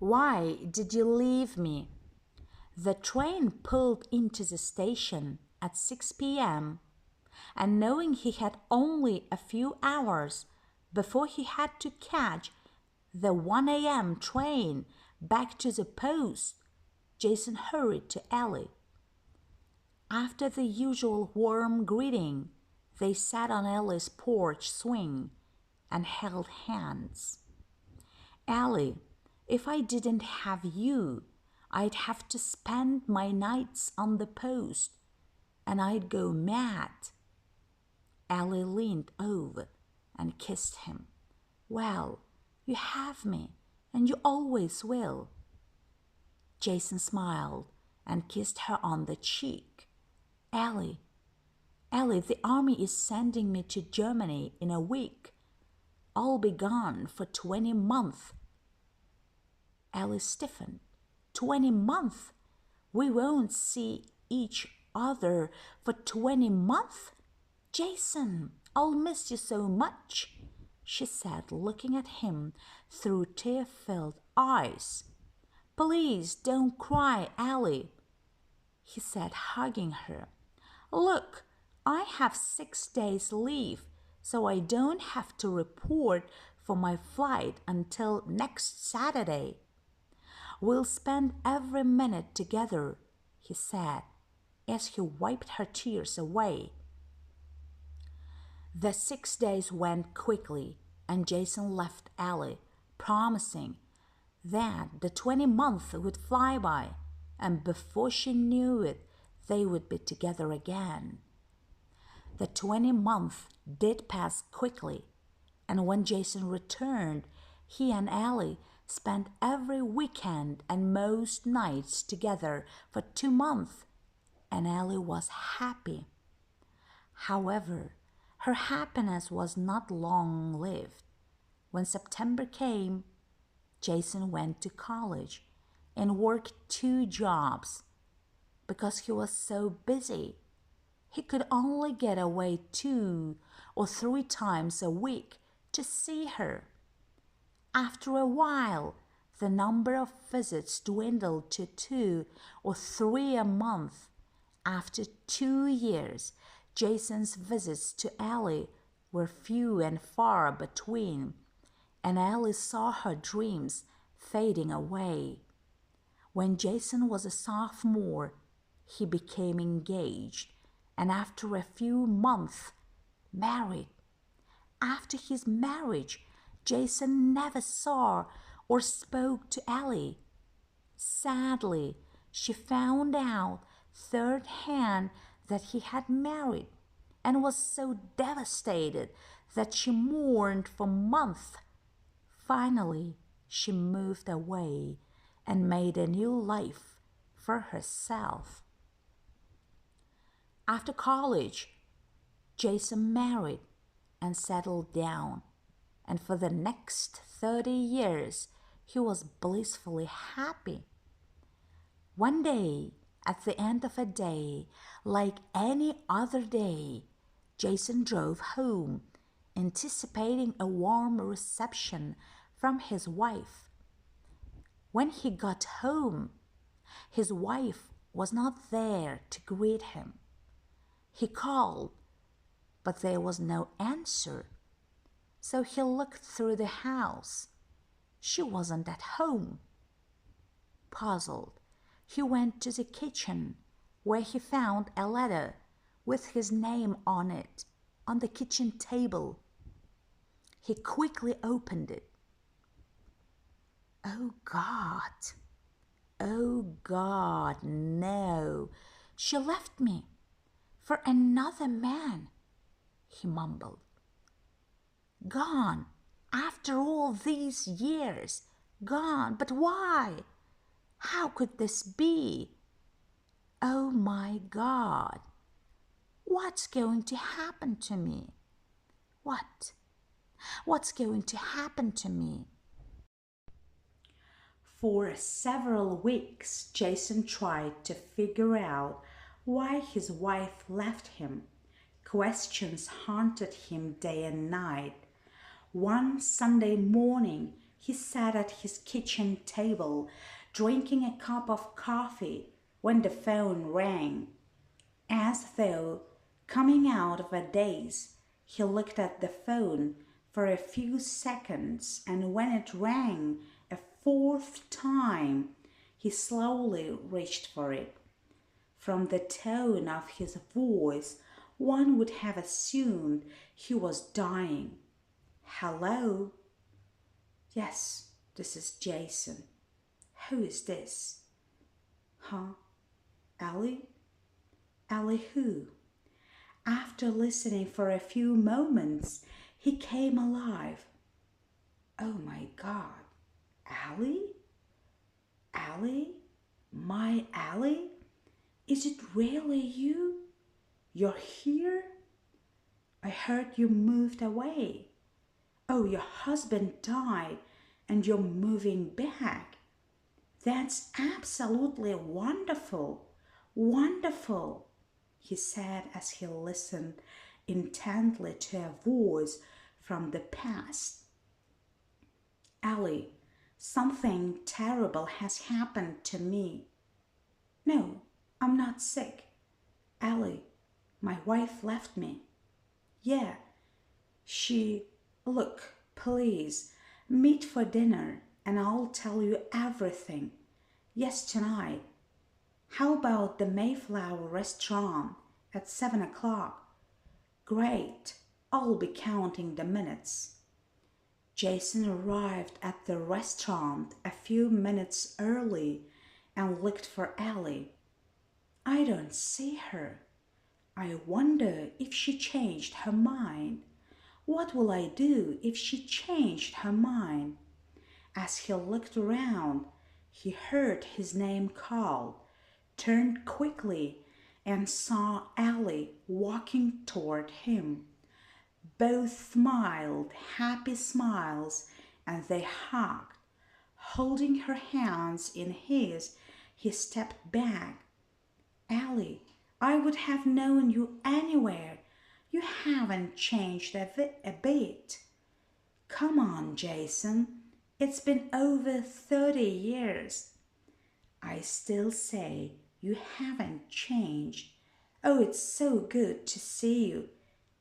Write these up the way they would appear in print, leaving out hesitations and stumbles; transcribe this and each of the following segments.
Why did you leave me?" The train pulled into the station at 6 p.m., and knowing he had only a few hours before he had to catch the 1 a.m. train back to the post, Jason hurried to Ellie. After the usual warm greeting, they sat on Ellie's porch swing and held hands. "Ellie, if I didn't have you, I'd have to spend my nights on the post, and I'd go mad." Ellie leaned over and kissed him. "Well, you have me, and you always will." Jason smiled and kissed her on the cheek. Ellie, the army is sending me to Germany in a week. I'll be gone for 20 months." Ellie stiffened. 20 months? We won't see each other for 20 months? Jason, I'll miss you so much, she said, looking at him through tear-filled eyes. Please don't cry, Ellie, he said, hugging her. Look, I have 6 days leave, so I don't have to report for my flight until next Saturday. We'll spend every minute together, he said, as he wiped her tears away. The 6 days went quickly, and Jason left Ellie, promising that the 20 months would fly by, and before she knew it, they would be together again. The 20 months did pass quickly, and when Jason returned, he and Ellie spent every weekend and most nights together for 2 months, and Ellie was happy. However, her happiness was not long-lived. When September came, Jason went to college and worked 2 jobs. Because he was so busy, he could only get away 2 or 3 times a week to see her. After a while, the number of visits dwindled to 2 or 3 a month. After 2 years, Jason's visits to Ellie were few and far between, and Ellie saw her dreams fading away. When Jason was a sophomore, he became engaged, and after a few months, married. After his marriage, Jason never saw or spoke to Ellie. Sadly, she found out third hand that he had married and was so devastated that she mourned for months. Finally, she moved away and made a new life for herself. After college, Jason married and settled down, and for the next 30 years, he was blissfully happy. One day, at the end of a day, like any other day, Jason drove home, anticipating a warm reception from his wife. When he got home, his wife was not there to greet him. He called, but there was no answer. So he looked through the house. She wasn't at home. Puzzled, he went to the kitchen, where he found a letter with his name on it on the kitchen table. He quickly opened it. Oh God, no, she left me for another man, he mumbled. Gone, after all these years, gone, but why? How could this be? Oh my God, what's going to happen to me? What's going to happen to me? For several weeks, Jason tried to figure out why his wife left him. Questions haunted him day and night. One Sunday morning, He sat at his kitchen table, drinking a cup of coffee, when the phone rang. As though coming out of a daze, he looked at the phone for a few seconds, and when it rang a fourth time, he slowly reached for it. From the tone of his voice, one would have assumed he was dying. Hello? Yes, this is Jason. Who is this? Huh? Ellie? Ellie who? After listening for a few moments, he came alive. Oh my God. Ellie? Ellie? My Ellie? Is it really you? You're here? I heard you moved away. Oh, your husband died and you're moving back. That's absolutely wonderful. Wonderful, he said as he listened intently to a voice from the past. Ellie, something terrible has happened to me. No, I'm not sick. Ellie, my wife left me. Yeah, look, please, meet for dinner and I'll tell you everything. Yes, tonight. How about the Mayflower restaurant at 7 o'clock? Great, I'll be counting the minutes. Jason arrived at the restaurant a few minutes early and looked for Ellie. I don't see her. I wonder if she changed her mind. What will I do if she changed her mind? As he looked around, he heard his name called, turned quickly, and saw Ellie walking toward him. Both smiled happy smiles, and they hugged. Holding her hands in his, he stepped back. Ellie, I would have known you anywhere. You haven't changed a bit. Come on, Jason. It's been over 30 years. I still say you haven't changed. Oh, it's so good to see you,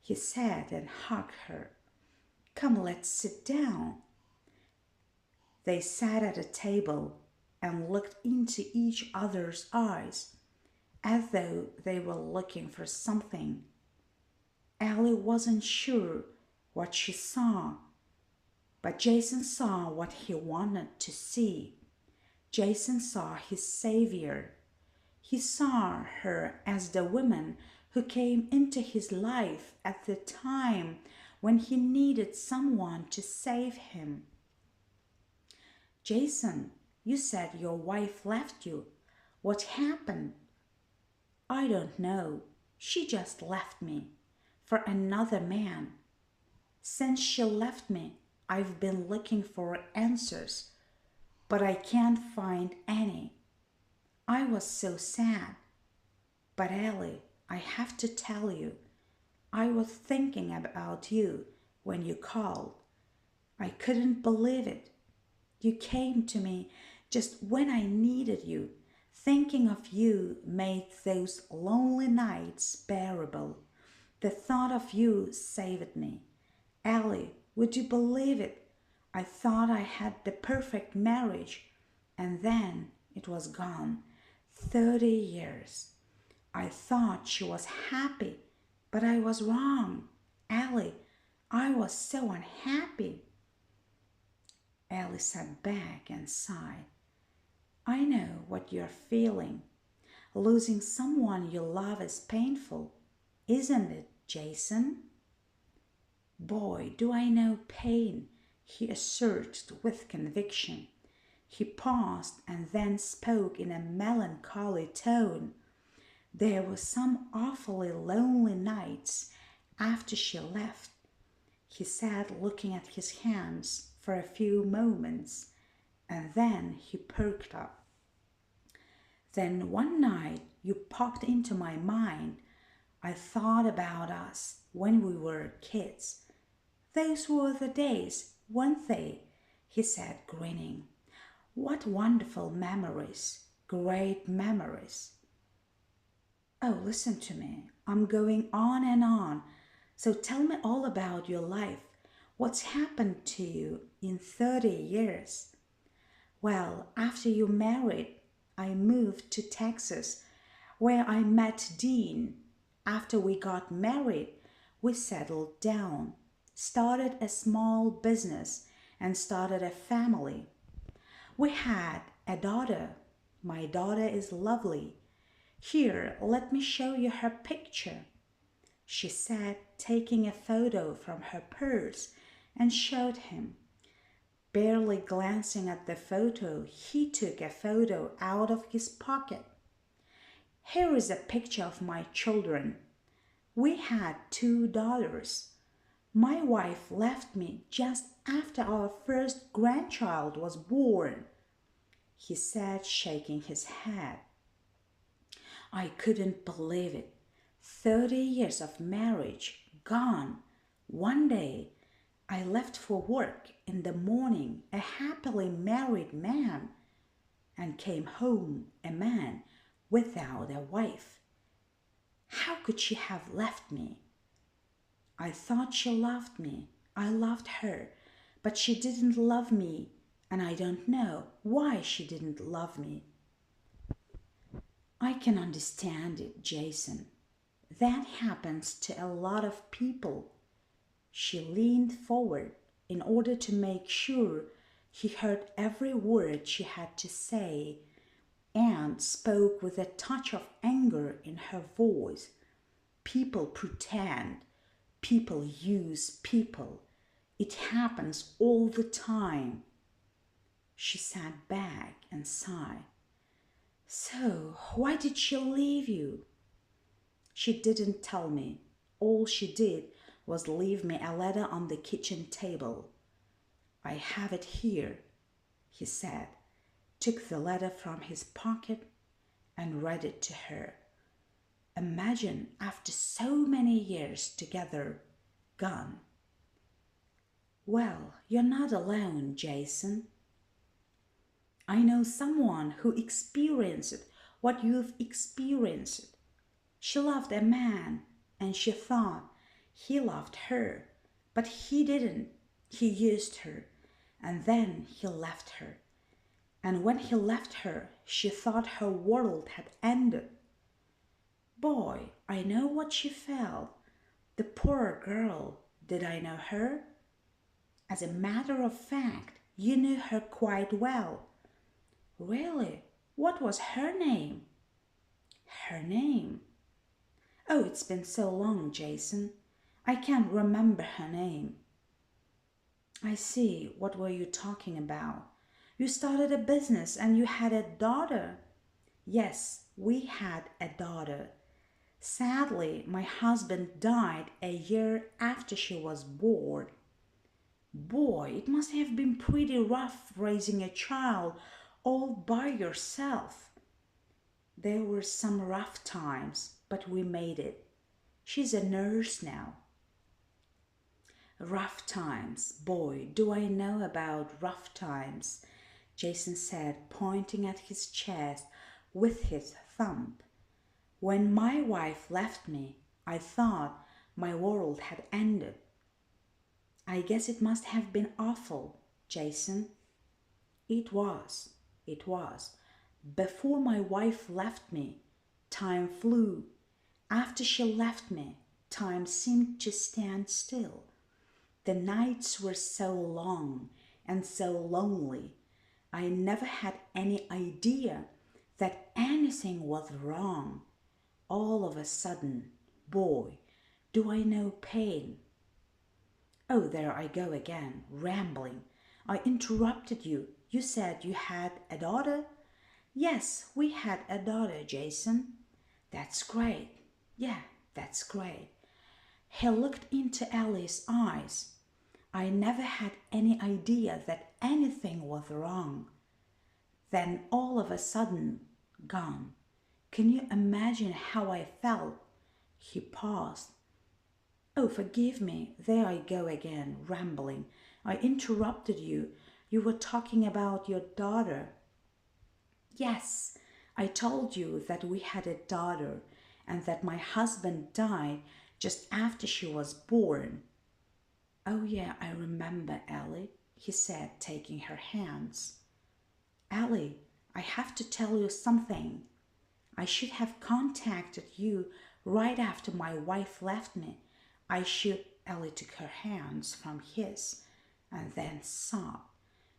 he said and hugged her. Come, let's sit down. They sat at a table and looked into each other's eyes as though they were looking for something. Ellie wasn't sure what she saw, but Jason saw what he wanted to see. Jason saw his savior. He saw her as the woman who came into his life at the time when he needed someone to save him. Jason, you said your wife left you. What happened? I don't know. She just left me for another man. Since she left me, I've been looking for answers, but I can't find any. I was so sad. But Ellie, I have to tell you, I was thinking about you when you called. I couldn't believe it. You came to me just when I needed you. Thinking of you made those lonely nights bearable. The thought of you saved me. Ellie, would you believe it? I thought I had the perfect marriage, and then it was gone. 30 years. I thought she was happy, but I was wrong. Ellie, I was so unhappy. Ellie sat back and sighed. I know what you're feeling. Losing someone you love is painful, isn't it, Jason? Boy, do I know pain, he asserted with conviction. He paused and then spoke in a melancholy tone. There were some awfully lonely nights after she left. He sat looking at his hands for a few moments, and then he perked up. Then one night you popped into my mind. I thought about us when we were kids. Those were the days, weren't they? he said, grinning. What wonderful memories, great memories. Oh, listen to me. I'm going on and on. So tell me all about your life. What's happened to you in 30 years? Well, after you married, I moved to Texas, where I met Dean. After we got married, we settled down, started a small business, and started a family. We had a daughter. My daughter is lovely. Here, let me show you her picture, she said, taking a photo from her purse and showed him. Barely glancing at the photo, he took a photo out of his pocket. Here is a picture of my children. We had 2 daughters. My wife left me just after our first grandchild was born, he said, shaking his head. I couldn't believe it. 30 years of marriage gone. One day, I left for work in the morning, a happily married man, and came home a man without a wife. How could she have left me? I thought she loved me. I loved her, but she didn't love me, and I don't know why she didn't love me. I can understand it, Jason. That happens to a lot of people. She leaned forward in order to make sure he heard every word she had to say, and spoke with a touch of anger in her voice. People pretend. People use people. It happens all the time. She sat back and sighed. So, why did she leave you? She didn't tell me. All she did was leave me a letter on the kitchen table. I have it here, he said, took the letter from his pocket and read it to her. Imagine, after so many years together, gone. Well, you're not alone, Jason. I know someone who experienced what you've experienced. She loved a man and she thought he loved her, but he didn't. He used her and then he left her. And when he left her, she thought her world had ended. Boy, I know what she felt. The poor girl. Did I know her? As a matter of fact, you knew her quite well. Really? What was her name? Her name? Oh, it's been so long, Jason. I can't remember her name. I see. What were you talking about? You started a business and you had a daughter. Yes, we had a daughter. Sadly, my husband died a year after she was born. Boy, it must have been pretty rough raising a child all by yourself. There were some rough times, but we made it. She's a nurse now. Rough times. Boy, do I know about rough times, Jason said, pointing at his chest with his thumb. When my wife left me, I thought my world had ended. I guess it must have been awful, Jason. It was. It was. Before my wife left me, time flew. After she left me, time seemed to stand still. The nights were so long and so lonely. I never had any idea that anything was wrong. All of a sudden, boy, do I know pain. Oh, there I go again, rambling. I interrupted you. You said you had a daughter? Yes, we had a daughter, Jason. That's great. Yeah, that's great. He looked into Ellie's eyes. I never had any idea that anything was wrong. Then all of a sudden, gone. Can you imagine how I felt? He paused. Oh, forgive me. There I go again, rambling. I interrupted you. You were talking about your daughter. Yes, I told you that we had a daughter and that my husband died just after she was born. Oh, yeah, I remember, Ellie, he said, taking her hands. Ellie, I have to tell you something. I should have contacted you right after my wife left me. I should. Ellie took her hands from his and then sobbed.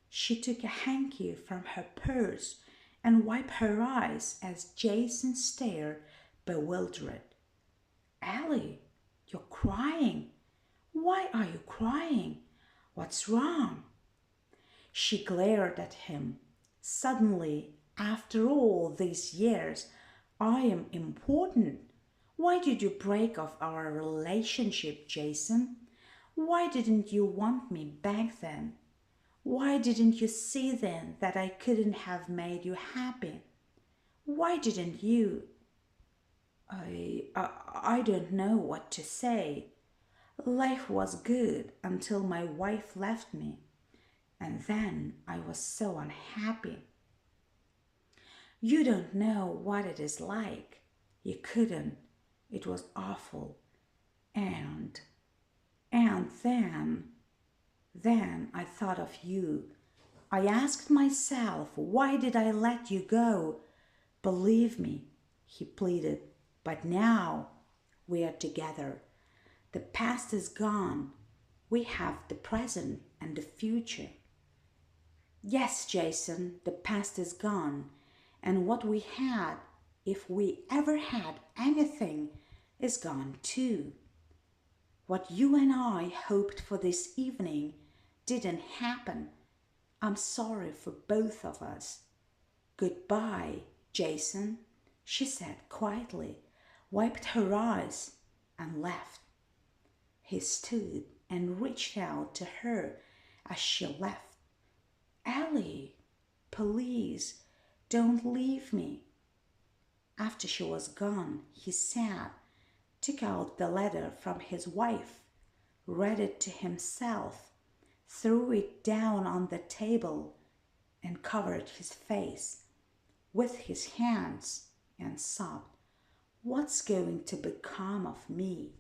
She took a hanky from her purse and wiped her eyes as Jason stared, bewildered. Ellie, you're crying. Why are you crying? What's wrong? She glared at him. Suddenly, after all these years, I am important. Why did you break off our relationship, Jason? Why didn't you want me back then? Why didn't you see then that I couldn't have made you happy? Why didn't you? I don't know what to say. Life was good until my wife left me, and then I was so unhappy. You don't know what it is like. You couldn't. It was awful. And then I thought of you. I asked myself, why did I let you go? Believe me, he pleaded, but now we are together. The past is gone. We have the present and the future. Yes, Jason, the past is gone. And what we had, if we ever had anything, is gone too. What you and I hoped for this evening didn't happen. I'm sorry for both of us. Goodbye, Jason, she said quietly, wiped her eyes, and left. He stood and reached out to her as she left. Ellie, please, don't leave me. After she was gone, he sat, took out the letter from his wife, read it to himself, threw it down on the table, and covered his face with his hands and sobbed, "What's going to become of me?"